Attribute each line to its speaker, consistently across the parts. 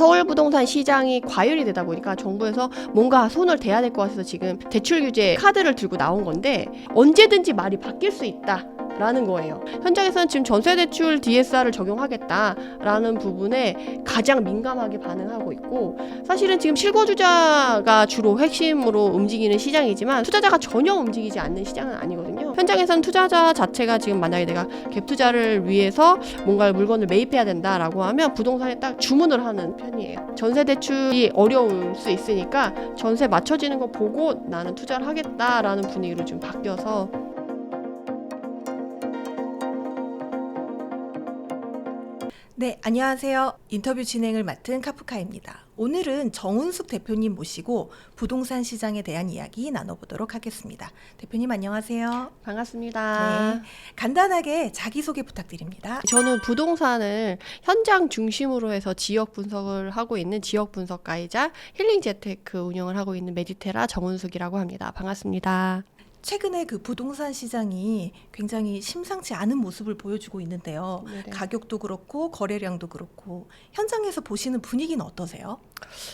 Speaker 1: 서울 부동산 시장이 과열이 되다 보니까 정부에서 뭔가 손을 대야 될 것 같아서 지금 대출 규제 카드를 들고 나온 건데 언제든지 말이 바뀔 수 있다 라는 거예요. 현장에서는 지금 전세대출 DSR을 적용하겠다라는 부분에 가장 민감하게 반응하고 있고, 사실은 지금 실거주자가 주로 핵심으로 움직이는 시장이지만 투자자가 전혀 움직이지 않는 시장은 아니거든요. 현장에서는 투자자 자체가 지금 만약에 내가 갭 투자를 위해서 뭔가 물건을 매입해야 된다라고 하면 부동산에 딱 주문을 하는 편이에요. 전세대출이 어려울 수 있으니까 전세 맞춰지는 거 보고 나는 투자를 하겠다라는 분위기로 좀 바뀌어서.
Speaker 2: 네, 안녕하세요. 인터뷰 진행을 맡은 카프카입니다. 오늘은 정운숙 대표님 모시고 부동산 시장에 대한 이야기 나눠보도록 하겠습니다. 대표님 안녕하세요.
Speaker 1: 반갑습니다.
Speaker 2: 네, 간단하게 자기소개 부탁드립니다.
Speaker 1: 저는 부동산을 현장 중심으로 해서 지역 분석을 하고 있는 지역 분석가이자 힐링 재테크 운영을 하고 있는 메디테라 정운숙이라고 합니다. 반갑습니다.
Speaker 2: 최근에 그 부동산 시장이 굉장히 심상치 않은 모습을 보여주고 있는데요.
Speaker 1: 네네.
Speaker 2: 가격도 그렇고 거래량도 그렇고 현장에서 보시는 분위기는 어떠세요?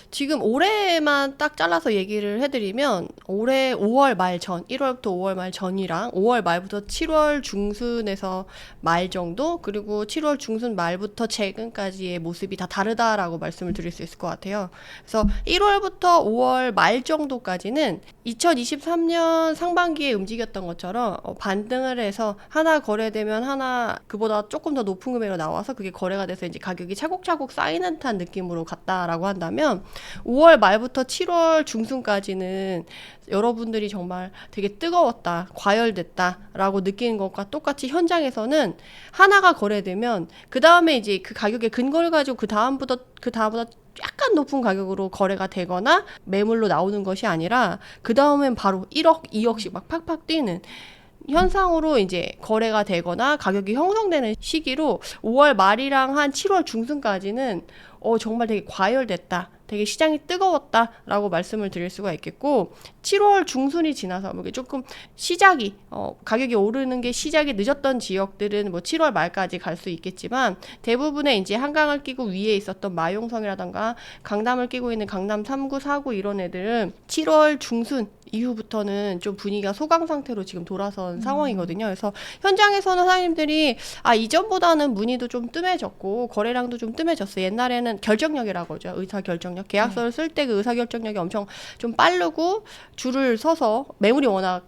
Speaker 1: 지금 올해만 딱 잘라서 얘기를 해드리면 올해 5월 말 전, 1월부터 5월 말 전이랑 5월 말부터 7월 중순에서 말 정도, 그리고 7월 중순 말부터 최근까지의 모습이 다 다르다라고 말씀을 드릴 수 있을 것 같아요. 그래서 1월부터 5월 말 정도까지는 2023년 상반기에 움직였던 것처럼 반등을 해서 하나 거래되면 하나 그보다 조금 더 높은 금액으로 나와서 그게 거래가 돼서 이제 가격이 차곡차곡 쌓이는 듯한 느낌으로 갔다라고 한다면 5월 말부터 7월 중순까지는 여러분들이 정말 되게 뜨거웠다, 과열됐다라고 느끼는 것과 똑같이 현장에서는 하나가 거래되면 그 다음에 이제 그 가격의 근거를 가지고 그 다음보다 약간 높은 가격으로 거래가 되거나 매물로 나오는 것이 아니라 그 다음엔 바로 1억, 2억씩 막 팍팍 뛰는 현상으로 이제 거래가 되거나 가격이 형성되는 시기로 5월 말이랑 한 7월 중순까지는 정말 되게 과열됐다, 되게 시장이 뜨거웠다라고 말씀을 드릴 수가 있겠고, 7월 중순이 지나서 이게 조금 시작이 가격이 오르는 게 시작이 늦었던 지역들은 뭐 7월 말까지 갈 수 있겠지만 대부분의 이제 한강을 끼고 위에 있었던 마용성이라던가 강남을 끼고 있는 강남 3구, 4구 이런 애들은 7월 중순 이후부터는 좀 분위기가 소강 상태로 지금 돌아선 상황이거든요. 그래서 현장에서는 사장님들이 이전보다는 문의도 좀 뜸해졌고 거래량도 좀 뜸해졌어요. 옛날에는 결정력이라고 하죠. 의사결정력. 계약서를 쓸 때 그 의사결정력이 엄청 좀 빠르고 줄을 서서 매물이 워낙,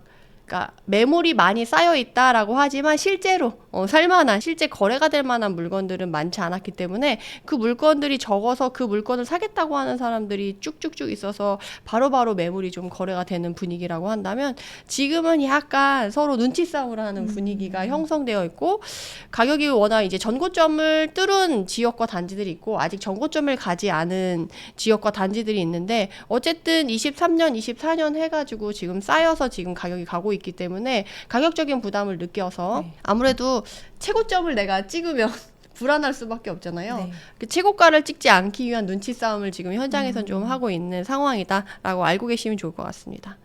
Speaker 1: 그러니까 매물이 많이 쌓여 있다라고 하지만 실제로 살만한, 실제 거래가 될 만한 물건들은 많지 않았기 때문에 그 물건들이 적어서 그 물건을 사겠다고 하는 사람들이 쭉쭉쭉 있어서 바로바로 매물이 좀 거래가 되는 분위기라고 한다면, 지금은 약간 서로 눈치 싸움을 하는 분위기가 형성되어 있고, 가격이 워낙 이제 전고점을 뚫은 지역과 단지들이 있고 아직 전고점을 가지 않은 지역과 단지들이 있는데, 어쨌든 23년, 24년 해가지고 지금 쌓여서 지금 가격이 가고 있기 때문에 가격적인 부담을 느껴서 아무래도 최고점을 내가 찍으면 불안할 수밖에 없잖아요.
Speaker 2: 네.
Speaker 1: 그 최고가를 찍지 않기 위한 눈치 싸움을 지금 현장에선 좀 하고 있는 상황이다라고 알고 계시면 좋을 것 같습니다.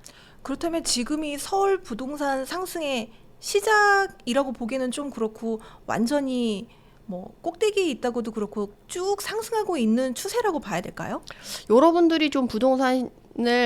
Speaker 2: 그렇다면 지금이 서울 부동산 상승의 시작이라고 보기는 좀 그렇고, 완전히 뭐 꼭대기에 있다고도 그렇고 쭉 상승하고 있는 추세라고 봐야 될까요?
Speaker 1: 여러분들이 좀 부동산을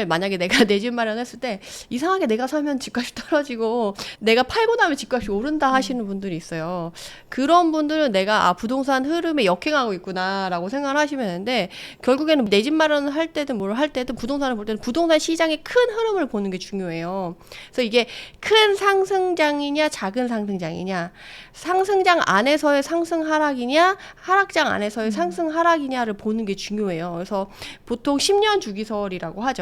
Speaker 1: 만약에 내가 내 집 마련했을 때 이상하게 내가 사면 집값이 떨어지고 내가 팔고 나면 집값이 오른다 하시는 분들이 있어요. 그런 분들은 내가 부동산 흐름에 역행하고 있구나 라고 생각을 하시면 되는데, 결국에는 내 집 마련을 할 때든 뭘 할 때든 부동산을 볼 때는 부동산 시장의 큰 흐름을 보는 게 중요해요. 그래서 이게 큰 상승장이냐 작은 상승장이냐, 상승장 안에서의 상승 하락이냐 하락장 안에서의 상승 하락이냐를 보는 게 중요해요. 그래서 보통 10년 주기설이라고 하죠.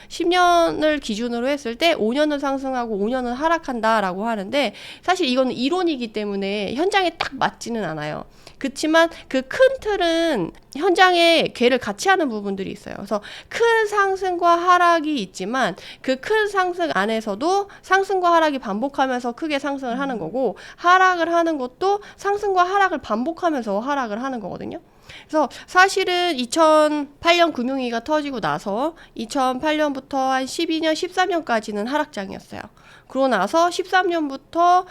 Speaker 1: 10년을 기준으로 했을 때 5년은 상승하고 5년은 하락한다라고 하는데, 사실 이거는 이론이기 때문에 현장에 딱 맞지는 않아요. 그렇지만 그 큰 틀은 현장에 궤를 같이 하는 부분들이 있어요. 그래서 큰 상승과 하락이 있지만 그 큰 상승 안에서도 상승과 하락이 반복하면서 크게 상승을 하는 거고, 하락을 하는 것도 상승과 하락을 반복하면서 하락을 하는 거거든요. 그래서 사실은 2008년 금융위기가 터지고 나서 2008년부터 한 12년, 13년까지는 하락장이었어요. 그러고 나서 13년부터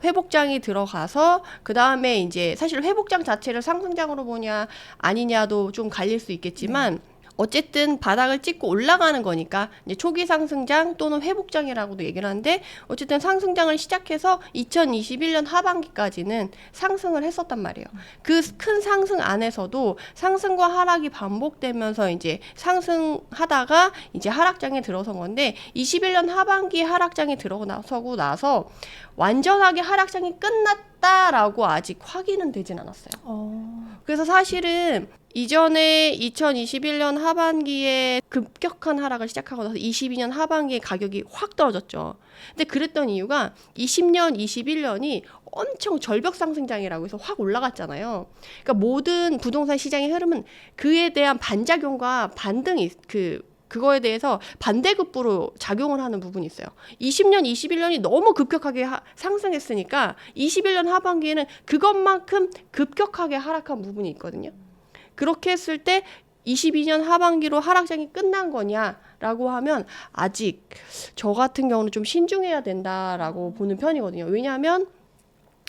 Speaker 1: 회복장이 들어가서 그 다음에 이제 사실 회복장 자체를 상승장으로 보냐 아니냐도 좀 갈릴 수 있겠지만 어쨌든 바닥을 찍고 올라가는 거니까 이제 초기 상승장 또는 회복장이라고도 얘기를 하는데 어쨌든 상승장을 시작해서 2021년 하반기까지는 상승을 했었단 말이에요. 그 큰 상승 안에서도 상승과 하락이 반복되면서 이제 상승하다가 이제 하락장에 들어선 건데 21년 하반기 하락장에 들어서고 나서 완전하게 하락장이 끝났다라고 아직 확인은 되진 않았어요. 그래서 사실은 이전에 2021년 하반기에 급격한 하락을 시작하고 나서 22년 하반기에 가격이 확 떨어졌죠. 근데 그랬던 이유가 20년, 21년이 엄청 절벽 상승장이라고 해서 확 올라갔잖아요. 그러니까 모든 부동산 시장의 흐름은 그에 대한 반작용과 반등이 그거에 대해서 반대급부로 작용을 하는 부분이 있어요. 20년, 21년이 너무 급격하게 상승했으니까 21년 하반기에는 그것만큼 급격하게 하락한 부분이 있거든요. 그렇게 했을 때 22년 하반기로 하락장이 끝난 거냐라고 하면 아직 저 같은 경우는 좀 신중해야 된다라고 보는 편이거든요. 왜냐하면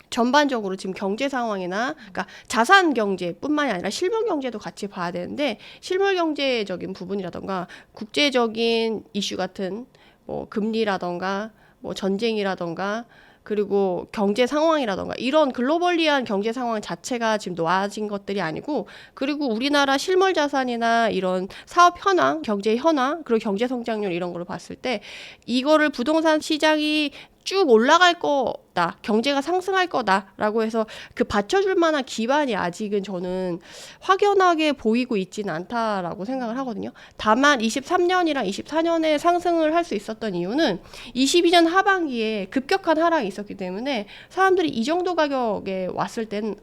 Speaker 1: 전반적으로 지금 경제 상황이나 그러니까 자산 경제뿐만이 아니라 실물 경제도 같이 봐야 되는데 실물 경제적인 부분이라던가 국제적인 이슈 같은 뭐 금리라던가 뭐 전쟁이라던가 그리고 경제 상황이라던가 이런 글로벌리한 경제 상황 자체가 지금 놓아진 것들이 아니고 그리고 우리나라 실물 자산이나 이런 사업 현황, 경제 현황, 그리고 경제 성장률 이런 걸 봤을 때 이거를 부동산 시장이 쭉 올라갈 거다, 경제가 상승할 거다라고 해서 그 받쳐줄 만한 기반이 아직은 저는 확연하게 보이고 있지는 않다라고 생각을 하거든요. 다만 23년이랑 24년에 상승을 할 수 있었던 이유는 22년 하반기에 급격한 하락이 있었기 때문에 사람들이 이 정도 가격에 왔을 땐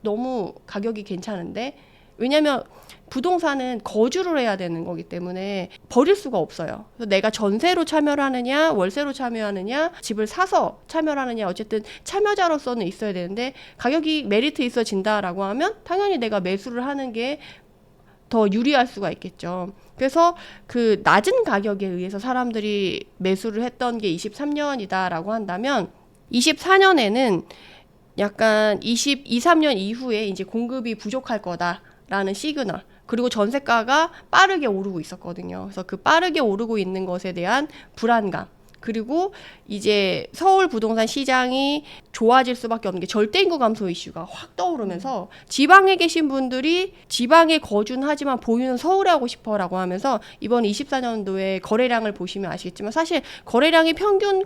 Speaker 1: 너무 가격이 괜찮은데 왜냐면 부동산은 거주를 해야 되는 거기 때문에 버릴 수가 없어요. 그래서 내가 전세로 참여를 하느냐 월세로 참여하느냐 집을 사서 참여를 하느냐 어쨌든 참여자로서는 있어야 되는데 가격이 메리트 있어진다라고 하면 당연히 내가 매수를 하는 게 더 유리할 수가 있겠죠. 그래서 그 낮은 가격에 의해서 사람들이 매수를 했던 게 23년이다라고 한다면 24년에는 약간 23년 이후에 이제 공급이 부족할 거다라는 시그널 그리고 전세가가 빠르게 오르고 있었거든요. 그래서 그 빠르게 오르고 있는 것에 대한 불안감 그리고 이제 서울 부동산 시장이 좋아질 수밖에 없는 게 절대인구 감소 이슈가 확 떠오르면서 지방에 계신 분들이 지방에 거주는 하지만 보유는 서울에 하고 싶어라고 하면서 이번 24년도에 거래량을 보시면 아시겠지만 사실 거래량이 평균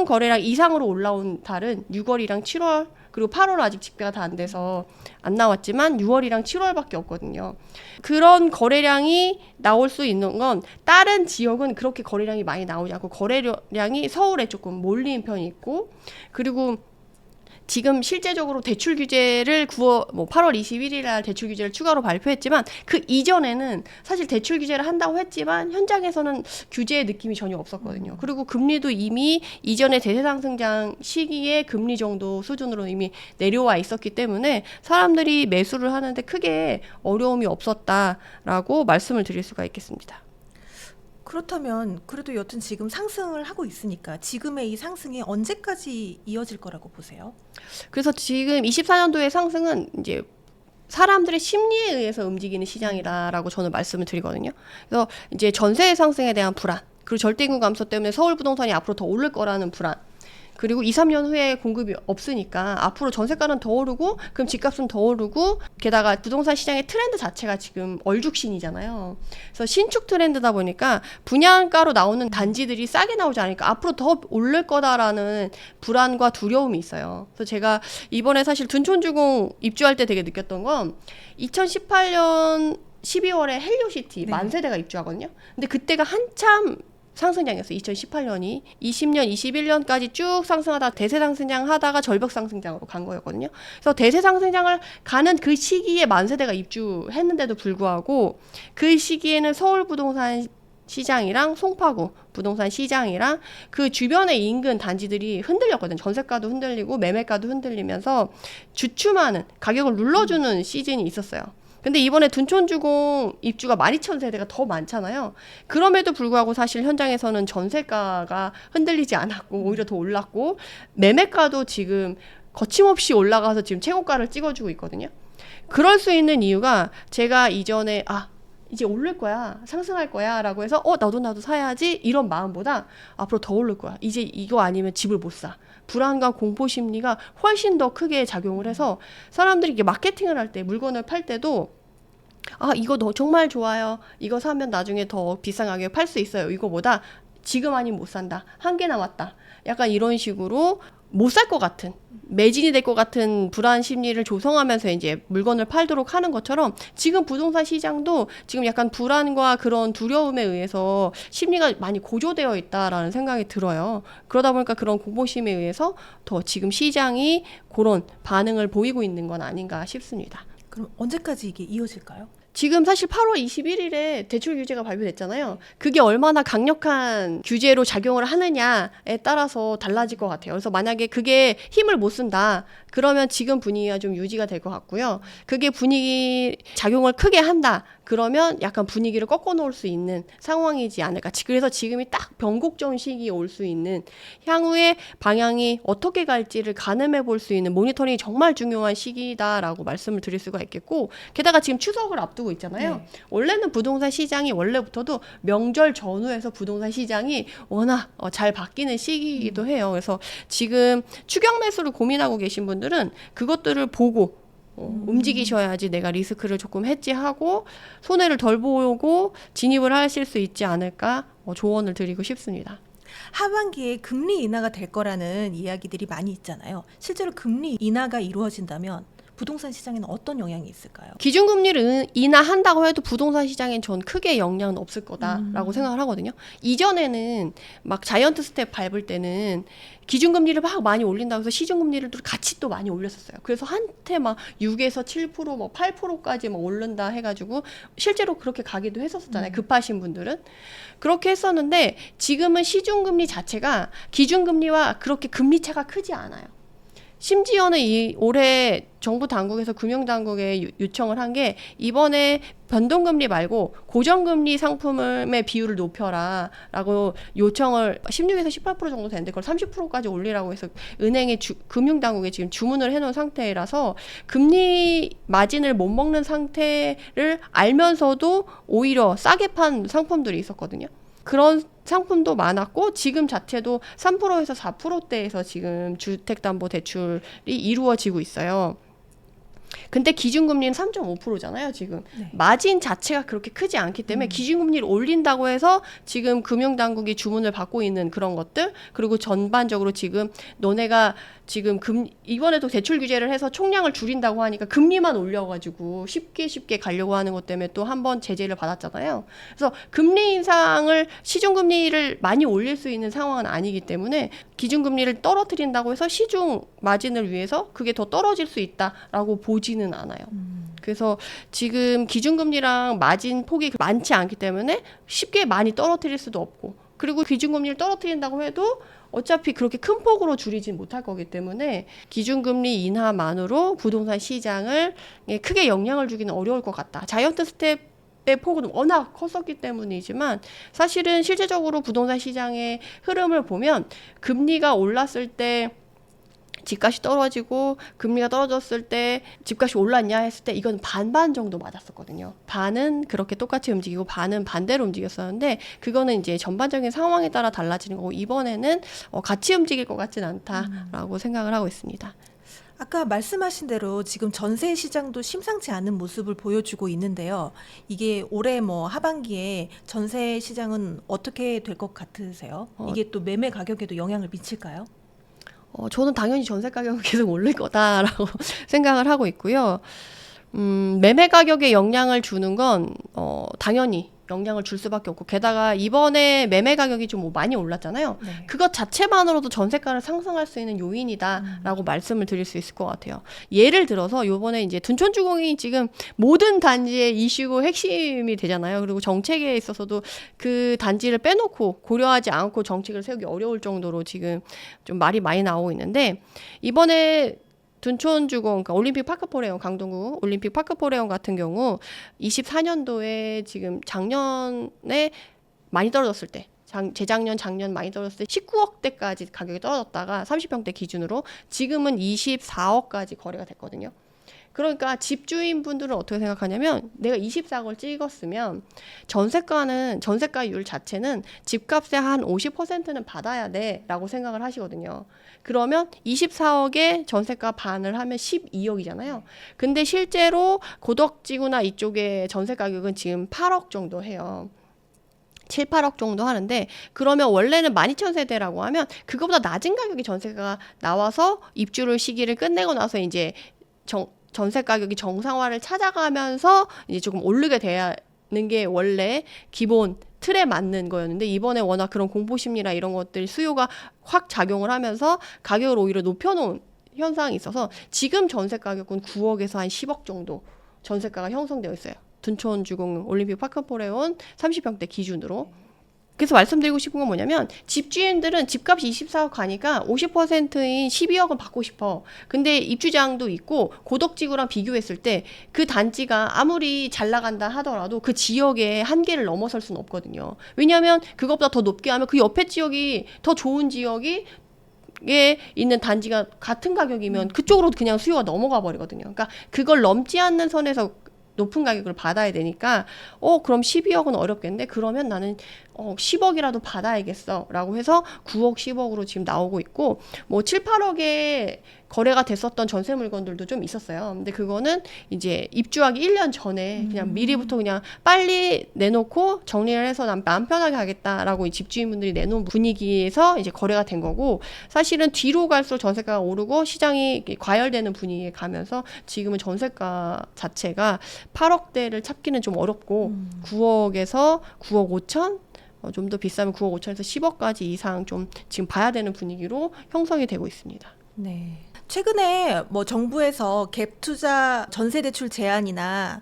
Speaker 1: 거래량 이상으로 올라온 달은 6월이랑 7월 그리고 8월 아직 집계가 다 안 돼서 안 나왔지만 6월이랑 7월밖에 없거든요. 그런 거래량이 나올 수 있는 건 다른 지역은 그렇게 거래량이 많이 나오지 않고 거래량이 서울에 조금 몰린 편이 있고 그리고 지금 실제적으로 대출 규제를 8월 21일 날 대출 규제를 추가로 발표했지만 그 이전에는 사실 대출 규제를 한다고 했지만 현장에서는 규제의 느낌이 전혀 없었거든요. 그리고 금리도 이미 이전에 대세 상승장 시기에 금리 정도 수준으로 이미 내려와 있었기 때문에 사람들이 매수를 하는데 크게 어려움이 없었다라고 말씀을 드릴 수가 있겠습니다.
Speaker 2: 그렇다면 그래도 여튼 지금 상승을 하고 있으니까 지금의 이 상승이 언제까지 이어질 거라고 보세요?
Speaker 1: 그래서 지금 24년도의 상승은 이제 사람들의 심리에 의해서 움직이는 시장이라고 저는 말씀을 드리거든요. 그래서 이제 전세 상승에 대한 불안, 그리고 절대인구 감소 때문에 서울 부동산이 앞으로 더 오를 거라는 불안, 그리고 2, 3년 후에 공급이 없으니까 앞으로 전세가는 더 오르고 그럼 집값은 더 오르고 게다가 부동산 시장의 트렌드 자체가 지금 얼죽신이잖아요. 그래서 신축 트렌드다 보니까 분양가로 나오는 단지들이 싸게 나오지 않으니까 앞으로 더 오를 거다라는 불안과 두려움이 있어요. 그래서 제가 이번에 사실 둔촌주공 입주할 때 되게 느꼈던 건 2018년 12월에 헬리오시티 만세대가 입주하거든요. 근데 그때가 한참 상승장이었어요. 2018년이 20년, 21년까지 쭉 상승하다 대세 상승장 하다가 절벽 상승장으로 간 거였거든요. 그래서 대세 상승장을 가는 그 시기에 만세대가 입주했는데도 불구하고 그 시기에는 서울 부동산 시장이랑 송파구 부동산 시장이랑 그 주변의 인근 단지들이 흔들렸거든요. 전세가도 흔들리고 매매가도 흔들리면서 주춤하는 가격을 눌러주는 시즌이 있었어요. 근데 이번에 둔촌주공 입주가 12,000세대가 더 많잖아요. 그럼에도 불구하고 사실 현장에서는 전세가가 흔들리지 않았고 오히려 더 올랐고 매매가도 지금 거침없이 올라가서 지금 최고가를 찍어주고 있거든요. 그럴 수 있는 이유가 제가 이전에 이제 오를 거야, 상승할 거야 라고 해서 나도 사야지 이런 마음보다 앞으로 더 오를 거야, 이제 이거 아니면 집을 못 사, 불안과 공포 심리가 훨씬 더 크게 작용을 해서 사람들이 이게 마케팅을 할 때, 물건을 팔 때도 이거 정말 좋아요, 이거 사면 나중에 더 비싼 가격에 팔 수 있어요, 이거보다 지금 아니면 못 산다, 한 개 남았다, 약간 이런 식으로 못 살 것 같은, 매진이 될 것 같은 불안 심리를 조성하면서 이제 물건을 팔도록 하는 것처럼 지금 부동산 시장도 지금 약간 불안과 그런 두려움에 의해서 심리가 많이 고조되어 있다라는 생각이 들어요. 그러다 보니까 그런 공포심에 의해서 더 지금 시장이 그런 반응을 보이고 있는 건 아닌가 싶습니다.
Speaker 2: 그럼 언제까지 이게 이어질까요?
Speaker 1: 지금 사실 8월 21일에 대출 규제가 발표됐잖아요. 그게 얼마나 강력한 규제로 작용을 하느냐에 따라서 달라질 것 같아요. 그래서 만약에 그게 힘을 못 쓴다, 그러면 지금 분위기가 좀 유지가 될 것 같고요. 그게 분위기 작용을 크게 한다, 그러면 약간 분위기를 꺾어 놓을 수 있는 상황이지 않을까. 그래서 지금이 딱 변곡점 시기에 올 수 있는, 향후의 방향이 어떻게 갈지를 가늠해 볼 수 있는 모니터링이 정말 중요한 시기다라고 말씀을 드릴 수가 있겠고, 게다가 지금 추석을 앞두고 있잖아요. 네. 원래는 부동산 시장이 원래부터도 명절 전후에서 부동산 시장이 워낙 잘 바뀌는 시기이기도 해요. 그래서 지금 추격 매수를 고민하고 계신 분들은 그것들을 보고 움직이셔야지 내가 리스크를 조금 해지하고 손해를 덜 보고 진입을 하실 수 있지 않을까 조언을 드리고 싶습니다.
Speaker 2: 하반기에 금리 인하가 될 거라는 이야기들이 많이 있잖아요. 실제로 금리 인하가 이루어진다면 부동산 시장에는 어떤 영향이 있을까요?
Speaker 1: 기준금리를 인하한다고 해도 부동산 시장엔 전 크게 영향은 없을 거다라고 생각을 하거든요. 이전에는 막 자이언트 스텝 밟을 때는 기준금리를 막 많이 올린다고 해서 시중금리를 같이 또 많이 올렸었어요. 그래서 한때 막 6에서 7%, 뭐 8%까지 막 오른다 해가지고 실제로 그렇게 가기도 했었잖아요. 급하신 분들은. 그렇게 했었는데 지금은 시중금리 자체가 기준금리와 그렇게 금리 차가 크지 않아요. 심지어는 올해 정부 당국에서 금융당국에 요청을 한 게, 이번에 변동금리 말고 고정금리 상품의 비율을 높여라 라고 요청을 16에서 18% 정도 되는데 그걸 30%까지 올리라고 해서 은행에 금융당국에 지금 주문을 해놓은 상태라서 금리 마진을 못 먹는 상태를 알면서도 오히려 싸게 판 상품들이 있었거든요. 그런 상품도 많았고 지금 자체도 3%에서 4%대에서 지금 주택담보대출이 이루어지고 있어요. 근데 기준금리는 3.5%잖아요, 지금. 네. 마진 자체가 그렇게 크지 않기 때문에 기준금리를 올린다고 해서 지금 금융당국이 주문을 받고 있는 그런 것들, 그리고 전반적으로 지금 너네가 지금 이번에도 대출 규제를 해서 총량을 줄인다고 하니까 금리만 올려가지고 쉽게 가려고 하는 것 때문에 또 한 번 제재를 받았잖아요. 그래서 금리 인상을, 시중금리를 많이 올릴 수 있는 상황은 아니기 때문에 기준금리를 떨어뜨린다고 해서 시중 마진을 위해서 그게 더 떨어질 수 있다라고 보지는 않아요. 그래서 지금 기준금리랑 마진 폭이 많지 않기 때문에 쉽게 많이 떨어뜨릴 수도 없고, 그리고 기준금리를 떨어뜨린다고 해도 어차피 그렇게 큰 폭으로 줄이진 못할 거기 때문에 기준금리 인하만으로 부동산 시장을 크게 영향을 주기는 어려울 것 같다. 자이언트 스텝의 폭은 워낙 컸었기 때문이지만 사실은 실제적으로 부동산 시장의 흐름을 보면 금리가 올랐을 때 집값이 떨어지고 금리가 떨어졌을 때 집값이 올랐냐 했을 때 이건 반반 정도 맞았었거든요. 반은 그렇게 똑같이 움직이고 반은 반대로 움직였었는데 그거는 이제 전반적인 상황에 따라 달라지는 거고, 이번에는 같이 움직일 것 같진 않다라고 생각을 하고 있습니다.
Speaker 2: 아까 말씀하신 대로 지금 전세 시장도 심상치 않은 모습을 보여주고 있는데요. 이게 올해 하반기에 전세 시장은 어떻게 될 것 같으세요? 이게 또 매매 가격에도 영향을 미칠까요?
Speaker 1: 저는 당연히 전세 가격은 계속 오를 거다라고 생각을 하고 있고요. 매매 가격에 영향을 주는 건 당연히 영향을 줄 수밖에 없고 게다가 이번에 매매 가격이 좀 많이 올랐잖아요.
Speaker 2: 네.
Speaker 1: 그것 자체만으로도 전세가를 상승할 수 있는 요인이다라고 말씀을 드릴 수 있을 것 같아요. 예를 들어서 요번에 이제 둔촌주공이 지금 모든 단지의 이슈고 핵심이 되잖아요. 그리고 정책에 있어서도 그 단지를 빼놓고 고려하지 않고 정책을 세우기 어려울 정도로 지금 좀 말이 많이 나오고 있는데 이번에 둔촌주공, 그러니까 올림픽 파크포레온, 강동구 올림픽 파크포레온 같은 경우 24년도에 지금 작년에 많이 떨어졌을 때, 재작년, 작년 많이 떨어졌을 때 19억대까지 가격이 떨어졌다가 30평대 기준으로 지금은 24억까지 거래가 됐거든요. 그러니까 집주인분들은 어떻게 생각하냐면 내가 24억을 찍었으면 전세가율 자체는 집값의 한 50%는 받아야 돼 라고 생각을 하시거든요. 그러면 24억에 전세가 반을 하면 12억이잖아요. 근데 실제로 고덕지구나 이쪽에 전세 가격은 지금 8억 정도 해요. 7, 8억 정도 하는데 그러면 원래는 12,000세대라고 하면 그거보다 낮은 가격의 전세가 나와서 입주를 시기를 끝내고 나서 이제 전세 가격이 정상화를 찾아가면서 이제 조금 오르게 되는 게 원래 기본 틀에 맞는 거였는데 이번에 워낙 그런 공포심리나 이런 것들 수요가 확 작용을 하면서 가격을 오히려 높여놓은 현상이 있어서 지금 전세 가격은 9억에서 한 10억 정도 전세가가 형성되어 있어요. 둔촌주공 올림픽 파크포레온 30평대 기준으로. 그래서 말씀드리고 싶은 건 뭐냐면 집주인들은 집값이 24억 가니까 50%인 12억은 받고 싶어. 근데 입주장도 있고 고덕지구랑 비교했을 때 그 단지가 아무리 잘 나간다 하더라도 그 지역의 한계를 넘어설 수는 없거든요. 왜냐하면 그것보다 더 높게 하면 그 옆에 지역이 더 좋은 지역이 에 있는 단지가 같은 가격이면 그쪽으로 그냥 수요가 넘어가 버리거든요. 그러니까 그걸 넘지 않는 선에서 높은 가격을 받아야 되니까 그럼 12억은 어렵겠는데 그러면 나는 10억이라도 받아야겠어 라고 해서 9억 10억으로 지금 나오고 있고 뭐 7, 8억에 거래가 됐었던 전세 물건들도 좀 있었어요. 근데 그거는 이제 입주하기 1년 전에 그냥 미리부터 그냥 빨리 내놓고 정리를 해서 마음 편하게 하겠다라고 이 집주인분들이 내놓은 분위기에서 이제 거래가 된 거고 사실은 뒤로 갈수록 전세가가 오르고 시장이 과열되는 분위기에 가면서 지금은 전세가 자체가 8억대를 찾기는 좀 어렵고 9억에서 9억 5천 좀 더 비싸면 9억 5천에서 10억까지 이상 좀 지금 봐야 되는 분위기로 형성이 되고 있습니다.
Speaker 2: 네. 최근에 뭐 정부에서 갭 투자 전세 대출 제한이나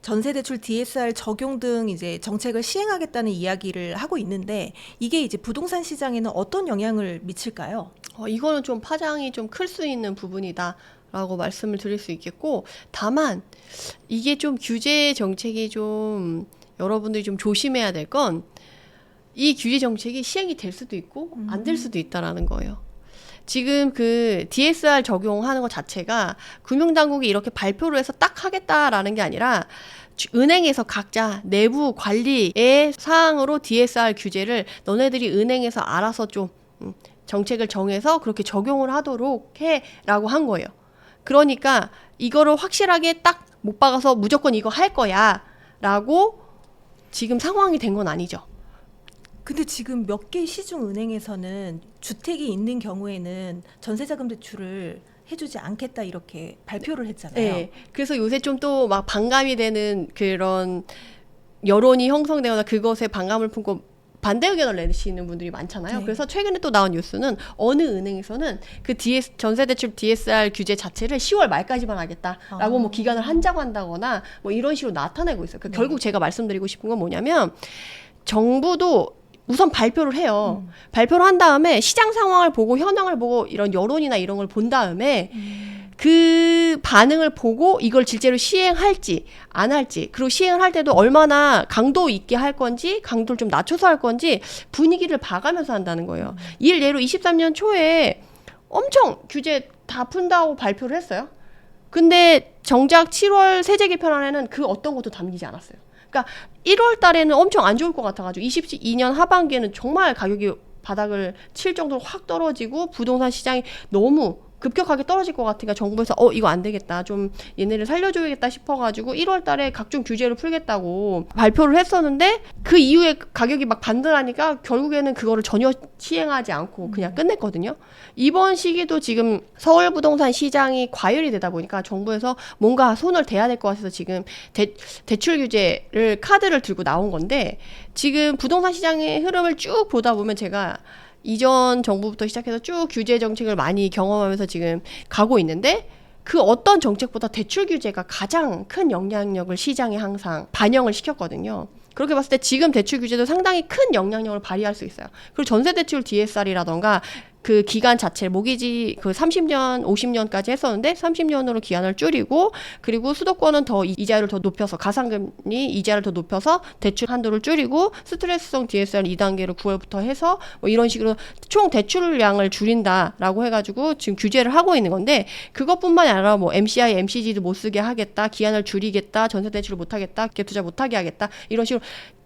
Speaker 2: 전세 대출 DSR 적용 등 이제 정책을 시행하겠다는 이야기를 하고 있는데 이게 이제 부동산 시장에는 어떤 영향을 미칠까요?
Speaker 1: 이거는 좀 파장이 좀 클 수 있는 부분이다. 라고 말씀을 드릴 수 있겠고 다만 이게 좀 규제 정책이 좀 여러분들이 좀 조심해야 될 건 이 규제 정책이 시행이 될 수도 있고 안 될 수도 있다라는 거예요. 지금 그 DSR 적용하는 것 자체가 금융당국이 이렇게 발표를 해서 딱 하겠다라는 게 아니라 은행에서 각자 내부 관리의 사항으로 DSR 규제를 너네들이 은행에서 알아서 좀 정책을 정해서 그렇게 적용을 하도록 해라고 한 거예요. 그러니까 이거를 확실하게 딱 못 박아서 무조건 이거 할 거야 라고 지금 상황이 된 건 아니죠.
Speaker 2: 근데 지금 몇 개 시중 은행에서는 주택이 있는 경우에는 전세자금 대출을 해주지 않겠다 이렇게 발표를 했잖아요.
Speaker 1: 네. 그래서 요새 좀 또 막 반감이 되는 그런 여론이 형성되거나 그것에 반감을 품고 반대 의견을 내시는 분들이 많잖아요.
Speaker 2: 네.
Speaker 1: 그래서 최근에 또 나온 뉴스는 어느 은행에서는 그 전세대출 DSR 규제 자체를 10월 말까지만 하겠다라고 뭐 기간을 한정한다거나 뭐 이런 식으로 나타내고 있어요. 그러니까 결국 제가 말씀드리고 싶은 건 뭐냐면 정부도 우선 발표를 해요. 발표를 한 다음에 시장 상황을 보고 현황을 보고 이런 여론이나 이런 걸 본 다음에 그 반응을 보고 이걸 실제로 시행할지 안 할지 그리고 시행을 할 때도 얼마나 강도 있게 할 건지 강도를 좀 낮춰서 할 건지 분위기를 봐가면서 한다는 거예요. 예로 23년 초에 엄청 규제 다 푼다고 발표를 했어요. 근데 정작 7월 세제 개편안에는 그 어떤 것도 담기지 않았어요. 그러니까 1월 달에는 엄청 안 좋을 것 같아가지고 22년 하반기에는 정말 가격이 바닥을 칠 정도로 확 떨어지고 부동산 시장이 너무 급격하게 떨어질 것 같으니까 정부에서 이거 안 되겠다, 좀 얘네를 살려줘야겠다 싶어가지고 1월 달에 각종 규제를 풀겠다고 발표를 했었는데 그 이후에 가격이 막 반등하니까 결국에는 그거를 전혀 시행하지 않고 그냥 끝냈거든요. 이번 시기도 지금 서울 부동산 시장이 과열이 되다 보니까 정부에서 뭔가 손을 대야 될 것 같아서 지금 대출 규제를 카드를 들고 나온 건데, 지금 부동산 시장의 흐름을 쭉 보다 보면 제가 이전 정부부터 시작해서 쭉 규제 정책을 많이 경험하면서 지금 가고 있는데, 그 어떤 정책보다 대출 규제가 가장 큰 영향력을 시장에 항상 반영을 시켰거든요. 그렇게 봤을 때 지금 대출 규제도 상당히 큰 영향력을 발휘할 수 있어요. 그리고 전세 대출 DSR이라던가 그 기간 자체, 모기지 그 30년, 50년까지 했었는데 30년으로 기한을 줄이고, 그리고 수도권은 더 이자율을 더 높여서, 가상금리 이자를 더 높여서 대출 한도를 줄이고, 스트레스성 DSR 2단계를 9월부터 해서 뭐 이런 식으로 총 대출량을 줄인다라고 해가지고 지금 규제를 하고 있는 건데, 그것뿐만이 아니라 뭐 MCI, MCG도 못 쓰게 하겠다, 기한을 줄이겠다, 전세 대출을 못 하겠다, 갭 투자 못 하게 하겠다, 이런 식으로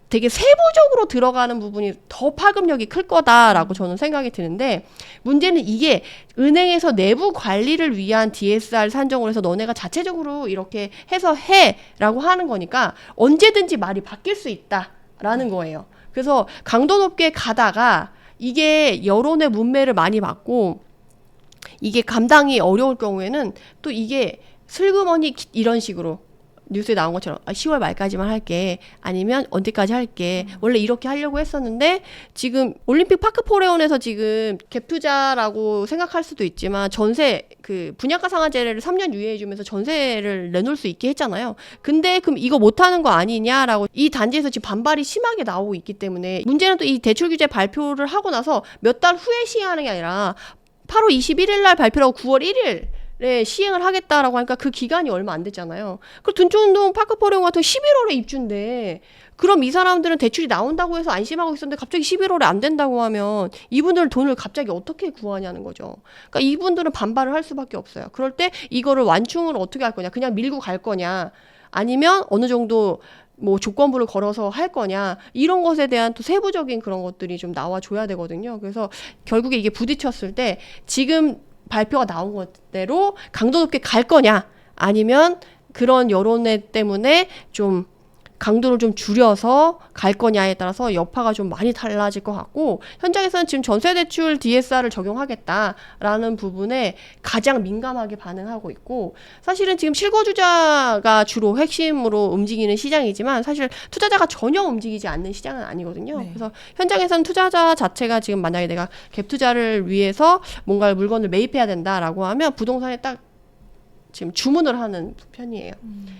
Speaker 1: 되게 세부적으로 들어가는 부분이 더 파급력이 클 거다라고 저는 생각이 드는데, 문제는 이게 은행에서 내부 관리를 위한 DSR 산정을 해서 너네가 자체적으로 이렇게 해서 해라고 하는 거니까 언제든지 말이 바뀔 수 있다라는 거예요. 그래서 강도 높게 가다가 이게 여론의 문매를 많이 받고 이게 감당이 어려울 경우에는 또 이게 슬그머니 이런 식으로 뉴스에 나온 것처럼 10월 말까지만 할게, 아니면 언제까지 할게, 원래 이렇게 하려고 했었는데 지금 올림픽 파크포레온에서 지금 갭 투자라고 생각할 수도 있지만 전세 그 분양가 상한제를 3년 유예해주면서 전세를 내놓을 수 있게 했잖아요. 근데 그럼 이거 못하는 거 아니냐라고 이 단지에서 지금 반발이 심하게 나오고 있기 때문에, 문제는 또 이 대출 규제 발표를 하고 나서 몇 달 후에 시행하는 게 아니라 8월 21일 날 발표라고 9월 1일 시행을 하겠다라고 하니까 그 기간이 얼마 안 됐잖아요. 그 둔촌동 파크포레온 같은 11월에 입주인데, 그럼 이 사람들은 대출이 나온다고 해서 안심하고 있었는데 갑자기 11월에 안 된다고 하면 이분들 돈을 갑자기 어떻게 구하냐는 거죠. 그러니까 이분들은 반발을 할 수밖에 없어요. 그럴 때 이거를 완충을 어떻게 할 거냐, 그냥 밀고 갈 거냐, 아니면 어느 정도 뭐 조건부를 걸어서 할 거냐, 이런 것에 대한 또 세부적인 그런 것들이 좀 나와줘야 되거든요. 그래서 결국에 이게 부딪혔을 때 지금 발표가 나온 것대로 강도 높게 갈 거냐, 아니면 그런 여론에 때문에 좀 강도를 좀 줄여서 갈 거냐에 따라서 여파가 좀 많이 달라질 것 같고, 현장에서는 지금 전세대출 DSR을 적용하겠다라는 부분에 가장 민감하게 반응하고 있고, 사실은 지금 실거주자가 주로 핵심으로 움직이는 시장이지만 사실 투자자가 전혀 움직이지 않는 시장은 아니거든요.
Speaker 2: 네.
Speaker 1: 그래서 현장에서는 투자자 자체가 지금 만약에 내가 갭 투자를 위해서 뭔가 물건을 매입해야 된다라고 하면 부동산에 딱 지금 주문을 하는 편이에요.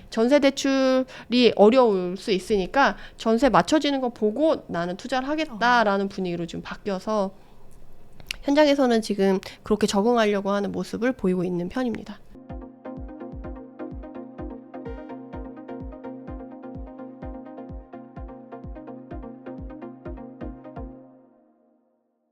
Speaker 1: 전세 대출이 어려울 수 있으니까 전세 맞춰지는 거 보고 나는 투자를 하겠다라는 분위기로 좀 바뀌어서 현장에서는 지금 그렇게 적응하려고 하는 모습을 보이고 있는 편입니다.